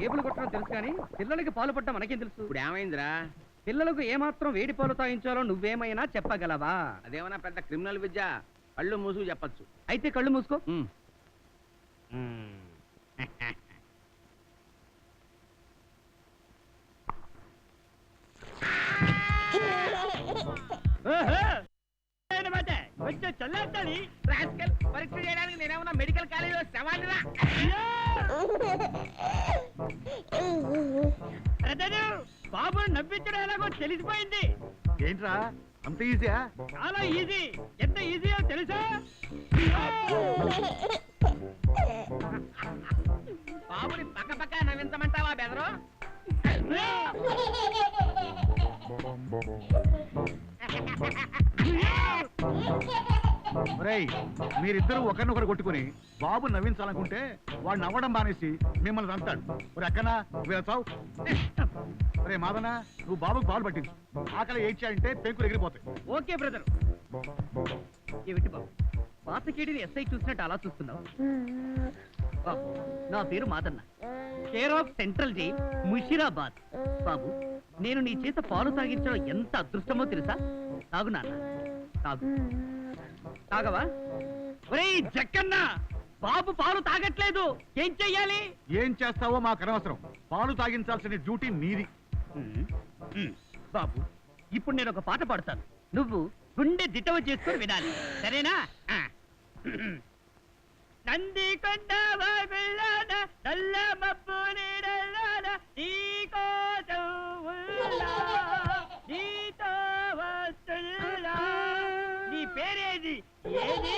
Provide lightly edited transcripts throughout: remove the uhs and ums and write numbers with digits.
Cable కొట్టడం తెలుసు కానీ పిల్లలకి పాలు పట్టడం మనకేం తెలుసు? ఇప్పుడు ఏమైందిరా? పిల్లలకు ఏమాత్రం వేడి పాలు తాగించాలో నువ్వేమైనా చెప్పగలవా? అదేమన్నా పెద్ద క్రిమినల్ విద్య, కళ్ళు మూసుకు చెప్పచ్చు. అయితే కళ్ళు మూసుకో. కొంచెం చల్లార్చాలి. పరీక్ష చేయడానికి నేనేమన్నా మెడికల్ కాలేజీలో సవాలురా. బాబు నవ్వించడం ఎలాగో తెలిసిపోయింది. ఏంట్రా అంత ఈజీయా? చాలా ఈజీ. ఎంత ఈజీయో తెలుసా? బాబుని పక్క పక్క నవ్వించమంటావా బెదరు? మీరిద్దరూ ఒకరినొకరు కొట్టుకుని బాబు నవ్వించాలనుకుంటే వాడు నవ్వడం మానేసి మిమ్మల్ని అంటాడు. ఒరే అక్కనా వెళ్తావు? ఒరే మాదన, నువ్వు బాబుకు పాలు పట్టించు. ఆకలి ఏడ్చాయంటే పెంకులు ఎగిరిపోతాయి. Okay brother. ఏమిటి బాబు పాతకేడిని ఎస్ఐ చూసినట్టు అలా చూస్తున్నావు? బాబు నా పేరు Madanna, care of central jail Musheerabad. బాబు నేను నీ చేత పాలు తాగించడం ఎంత అదృష్టమో తెలుసా? తాగు నాన్న, తాగు. తాగవా? ఒరేయ్ జక్కన్న, బాబు పాలు తాగట్లేదు, ఏం చెయ్యాలి? ఏం చేస్తావో మాకు అనవసరం. పాలు తాగించాల్సిన డ్యూటీ నీది. బాబు ఇప్పుడు నేను ఒక పాట పాడతాను, నువ్వు గుండె దిటవ చేసుకొని వినాలి, సరేనా? నంది కొండ నల్ల మబ్బు నీ పేరేది, ఏది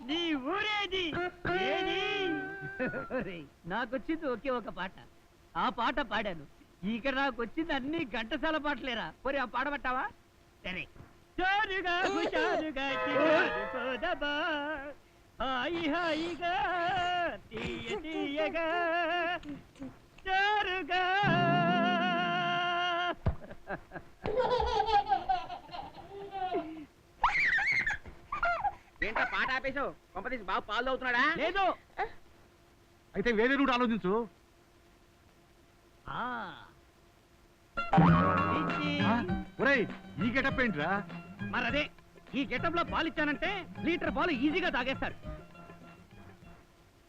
నీ ఊరేది, ఏది? నాకొచ్చింది ఒకే ఒక పాట, ఆ పాట పాడాను. ఇక్కడ నాకు వచ్చింది అన్ని ఘంటసాల పాటలేరా. పోనీ ఆ పాడబట్టావా? సరే. జోరుగా హుషారుగా చిరుకోదబా, హాయి హాయిగా తీయ తీయగా జోరుగా. ఏంటో పాట ఆపేశావు? కొంపతీసి బాబు పాలు అవుతున్నాడా? లేదు. అయితే వేరే రూట్ ఆలోచించు. ఒరేయ్ ఈ గెటప్ ఏంట్రా? మరదే ఈ గెటప్ లో పాలు ఇచ్చానంటే లీటర్ పాలు ఈజీగా తాగేస్తాడు.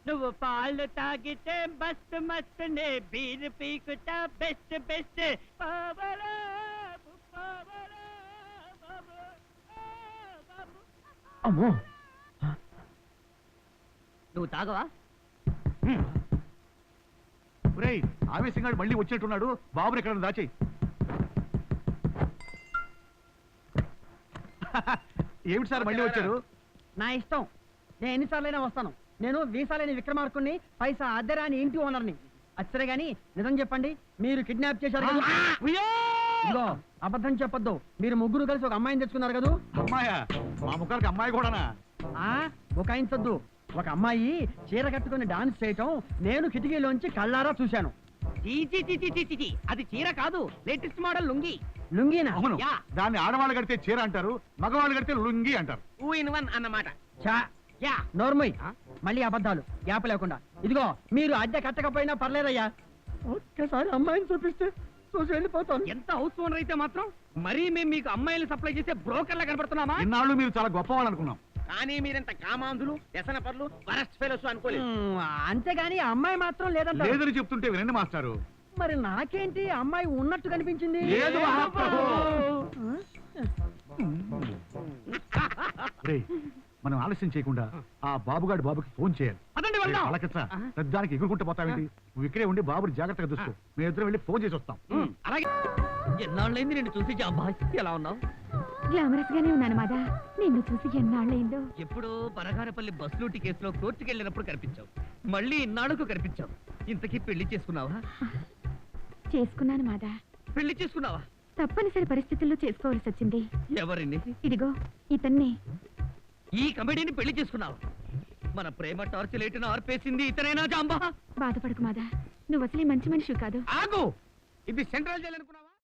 నువ్వు పాలు తాగితే మస్తు మస్తు, నే బీరు పీకుతా బెస్ట్ బెస్ట్. అమ్మో, నువ్వు తాగవా? ఒరేయ్ ఆవేశంగా మళ్ళీ వచ్చినట్టున్నాడు. బాబుని ఎక్కడ దాచేయి. ఏమిటి సార్ మళ్ళీ వచ్చారు? నా ఇష్టం, నేను ఎన్నిసార్లైనా వస్తాను. నేను వీసాలేని విక్రమార్కుని, పైసా అద్దెరాని ఇంటి ఓనర్ని. అచ్చరే గాని నిజం చెప్పండి, మీరు కిడ్నాప్ చేశారు కదా? ఇదిగో అబద్ధం చెప్పొద్దు. మీరు ముగ్గురు కలిసి ఒక అమ్మాయిని తెచ్చుకున్నారు కదా? అమ్మాయా? మా ముఖానికి అమ్మాయి కూడానా? బుకాయించొద్దు. ఒక అమ్మాయి చీర కట్టుకుని డాన్స్ చేయటం నేను కిటికీలోంచి కళ్ళారా చూశాను. అది చీర కాదు, లేటెస్ట్ మోడల్ లుంగి. లుంగినా? అవును, దాన్ని ఆడవాళ్ళు కడితే చీర అంటారు, మగవాళ్ళు కడితే లుంగి అంటారు. 2 in 1 అన్నమాట. నోర్మయ్, మళ్ళీ అబద్ధాలు గ్యాప్ లేకుండా. ఇదిగో మీరు అద్దె కట్టకపోయినా పర్లేదయ్యా, ఒక్కసారి అమ్మాయిని చూపిస్తే చూసి వెళ్ళిపోతాను. ఎంత హౌస్ ఓనర్ అయితే మాత్రం మరీ మేము మీకు అమ్మాయిలు సప్లై చేసే బ్రోకర్లా కనపడుతున్నామా? ఇన్నాళ్ళు మీరు చాలా గొప్పవాళ్ళు అనుకున్నాం, కానీ మీరింత కామాంధులు, వ్యసన పరులు, వరస్ట్ ఫెలోస్ అనుకోలేదు. అంతేగాని అమ్మాయి మాత్రం లేదంట. లేదని చెప్తుంటే వినండి మాస్టారు. మరి నాకేంటి అమ్మాయి ఉన్నట్టు కనిపించింది? లేదు మనం ఆలస్యం చేయకుండా ఆ బాబుగాడి బాబుకి ఫోన్ చేయాలి. పెద్దానికి ఎగురుకుంటూ పోతావేంటి? నువ్వు ఇక్కడే ఉండి బాబుని జాగ్రత్తగా చూస్తూ మేము ఇద్దరం వెళ్ళి ఫోన్ చేసి వస్తాం. అలాగే. ఎన్నాళ్ళైంది నేను చూసి అబ్బాయి, ఎలా ఉన్నావు? గ్లామరస్ గానే ఉన్నాను మాదా, నిన్ను చూసి ఎన్నాళ్ళైందో. ఎప్పుడు బనగానపల్లి బస్ లూటి కేసులో కోర్టుకి వెళ్ళినప్పుడు కనిపించావు, మళ్ళీ ఇన్నాళ్ళకు కనిపించావు. ఇంతకీ పెళ్లి చేసుకున్నావా? చేసుకున్నాను మాదా. పెళ్లి చేసుకున్నావా? తప్పనిసరి పరిస్థితుల్లో చేసుకోవాల్సి వచ్చింది. ఎవరిని? ఇదిగో ఇతన్నే. ఈ కమెడీని పెళ్లి చేసుకున్నావా? మన ప్రేమ టార్చ్ ఆర్పేసింది ఇతనేనా జాంబా? బాధపడకు మాదా, నువ్వు అసలే మంచి మనిషి కాదు. ఆగు, ఇది సెంట్రల్ జైలు అనుకున్నా.